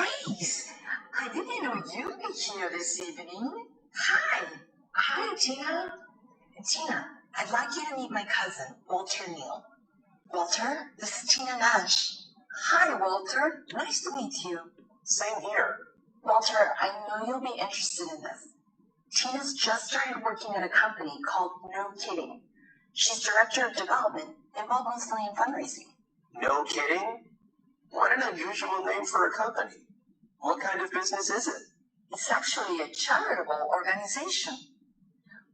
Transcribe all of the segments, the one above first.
Grace, I didn't know you'd be here this evening. Hi. Hi, Tina. Tina, I'd like you to meet my cousin, Walter Neal. Walter, this is Tina Nash. Hi, Walter. Nice to meet you. Same here. Walter, I know you'll be interested in this. Tina's just started working at a company called No Kidding. She's director of development, involved mostly in fundraising. No kidding? What an unusual name for a company. What kind of business is it? It's actually a charitable organization.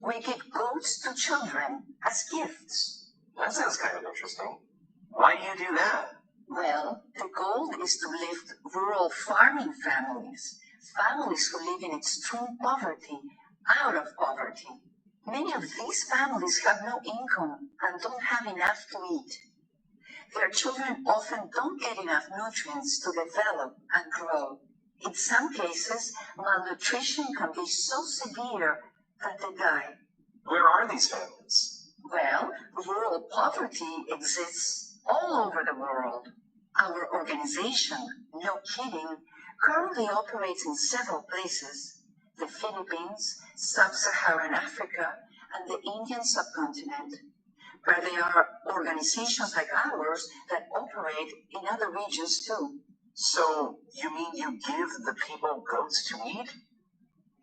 We give goats to children as gifts. That sounds kind of interesting. Why do you do that? Well, the goal is to lift rural farming families who live in extreme poverty, out of poverty. Many of these families have no income and don't have enough to eat. Their children often don't get enough nutrients to develop and grow. In some cases, malnutrition can be so severe that they die. Where are these families? Well, rural poverty exists all over the world. Our organization, No Kidding, currently operates in several places: the Philippines, Sub-Saharan Africa, and the Indian subcontinent. But there are organizations like ours that operate in other regions too. So, you mean you give the people goats to eat?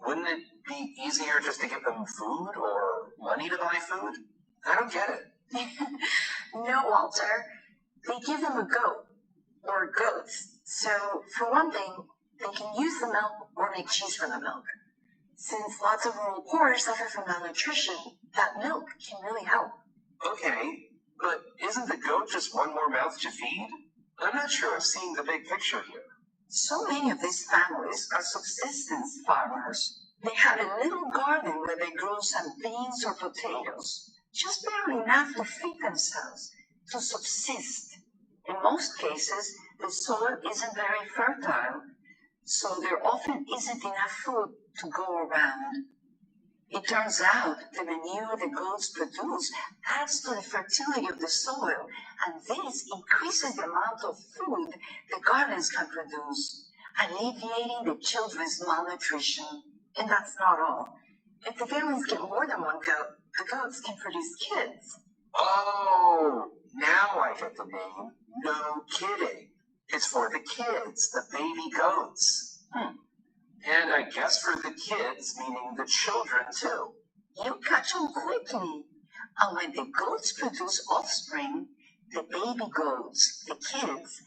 Wouldn't it be easier just to give them food or money to buy food? I don't get it. No, Walter. They give them a goat, or goats. So, for one thing, they can use the milk or make cheese from the milk. Since lots of rural poor suffer from malnutrition, that milk can really help. Okay, but isn't the goat just one more mouth to feed? I'm not sure I'm seeing the big picture here. So many of these families are subsistence farmers. They have a little garden where they grow some beans or potatoes, just barely enough to feed themselves, to subsist. In most cases, the soil isn't very fertile, so there often isn't enough food to go around. It turns out the manure the goats produce adds to the fertility of the soil, and this increases the amount of food the gardens can produce, alleviating the children's malnutrition. And that's not all. If the families get more than one goat, the goats can produce kids. Oh, now I get the name. No Kidding. It's for the kids, the baby goats. And I guess for the kids, meaning the children too. You catch on quickly. And when the goats produce offspring, the baby goats, the kids,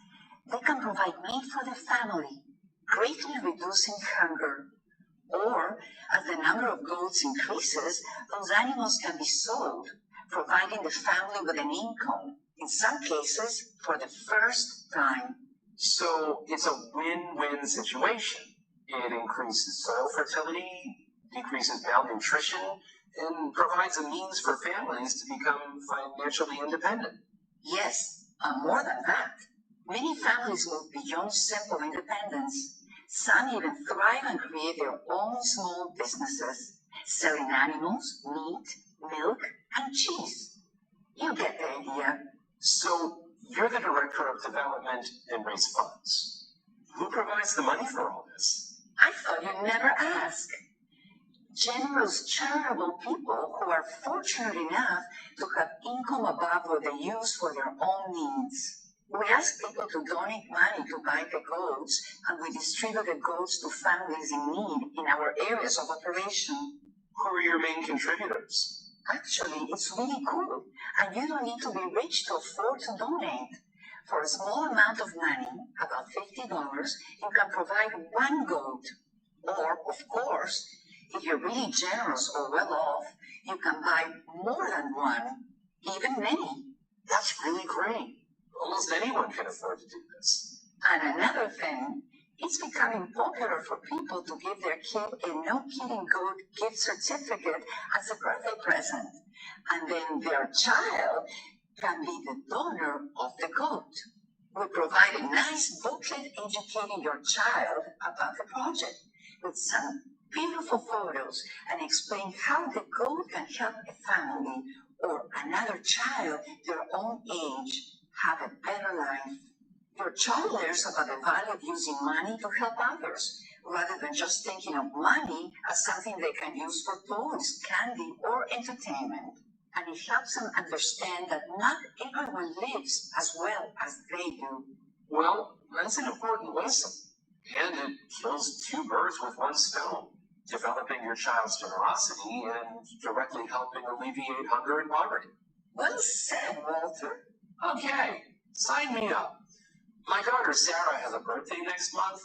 they can provide meat for the family, greatly reducing hunger. Or, as the number of goats increases, those animals can be sold, providing the family with an income, in some cases, for the first time. So it's a win-win situation. It increases soil fertility, decreases malnutrition, and provides a means for families to become financially independent. Yes, more than that. Many families move beyond simple independence. Some even thrive and create their own small businesses, selling animals, meat, milk, and cheese. You get the idea. So you're the director of development and raise funds. Who provides the money for all this? I thought you'd never ask. Generous, charitable people who are fortunate enough to have income above what they use for their own needs. We ask people to donate money to buy the goats, and we distribute the goats to families in need in our areas of operation. Who are your main contributors? Actually, it's really cool, and you don't need to be rich to afford to donate. For a small amount of money, about $50, you can provide one goat. Or, of course, if you're really generous or well off, you can buy more than one, even many. That's really great. Almost anyone can afford to do this. And another thing, it's becoming popular for people to give their kid a No Kidding goat gift certificate as a birthday present. And then their child can be the donor of the goat. We provide a nice booklet educating your child about the project with some beautiful photos and explain how the goat can help a family or another child their own age have a better life. Your child learns about the value of using money to help others, rather than just thinking of money as something they can use for toys, candy, or entertainment. And it helps them understand that not everyone lives as well as they do. Well, that's an important lesson. And it kills two birds with one stone, developing your child's generosity and directly helping alleviate hunger and poverty. Well said, Walter. Okay, sign me up. My daughter Sarah has a birthday next month.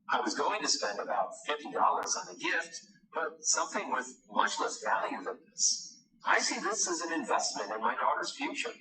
I was going to spend about $50 on a gift, but something with much less value than this. I see this as an investment in my daughter's future.